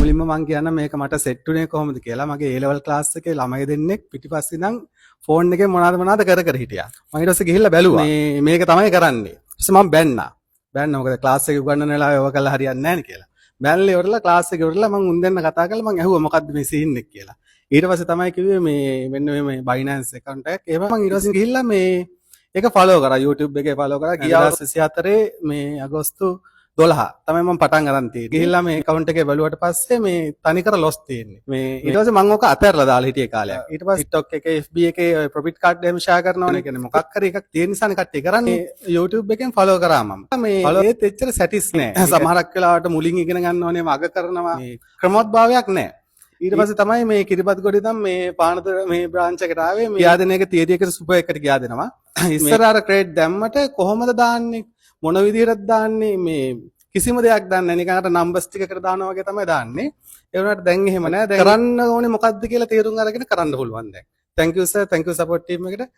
මුලින්ම මං කියන්න මේක මට සෙට් උනේ කොහොමද කියලා. මගේ A level class එකේ ළමයි දෙන්නෙක් පිටිපස්සේ ඉඳන් ෆෝන් එකේ මොනවාද කර හිටියා. මම ඊට පස්සේ ගිහිල්ලා බැලුවා මේක තමයි කරන්නේ. ඊට පස්සේ මම බැන්න මොකද ක්ලාස් එකේ උගන්වන වෙලාවේ ඔය කළා හරියන්නේ නැහැ නේ කියලා. බැලලා ඉවරලා ක්ලාස් එකේ ඉවරලා මං උන් දෙන්න කතා කරලා මං ඇහුවා මොකද්ද මේ සීන් එක කියලා. ඊට පස්සේ තමයි කිව්වේ මෙන්න මේ Binance account එකක්. ඒව මං ඊට පස්සේ ගිහිල්ලා ඒක ෆලෝ කරා YouTube එකේ ෆලෝ කරා. ගිය අවුරුදු 24 අගෝස්තු 12 තමයි මම පටන් ගන්න තියෙන්නේ. ගිහිල්ලා මේ account එකේ බැලුවට පස්සේ තනිකර loss තියෙන්නේ. ඊට පස්සේ මම ඔක අතහැරලා දාලා හිටියේ කාලයක්. ඊට පස්සේ TikTok එකේ FB එකේ ඔය profit card එහෙම share කරනවනේ. කියන්නේ මොකක් හරි එකක් තියෙන නිසානේ කට්ටිය කරන්නේ. YouTube එකෙන් follow කරා මම. ඒත් එච්චර satis නෑ. සමහරක් වෙලාවට මුලින් ඉගෙන ගන්න ඕනේ අග කරනවා. ක්‍රමෝත්භාවයක් නෑ. ඊට පස්සේ තමයි මේ කිරිබත් ගොඩේ ඉඳන් මේ පානතර මේ බ්‍රාන්ච් එකට ආවේ. ගියා දෙන එක තියරි එකට සුපර් එකට ගියා දෙනවා. ඉස්සර අර ක්‍රෙඩ් දැම්මට කොහොමද දාන්නේ? මොන විදිහටද දාන්නේ? කිසිම දෙයක් දන්නේ නැහැ. නිකන් අර නම්බර්ස් ටිකකට දානවා වගේ තමයි දාන්නේ. ඒ වුණාට දැන් එහෙම නැහැ. දැන් කරන්න ඕනේ මොකද්ද කියලා තේරුම් අරගෙන කරන්න පුළුවන් දැන්. Thank you sir. Thank you support team එකට.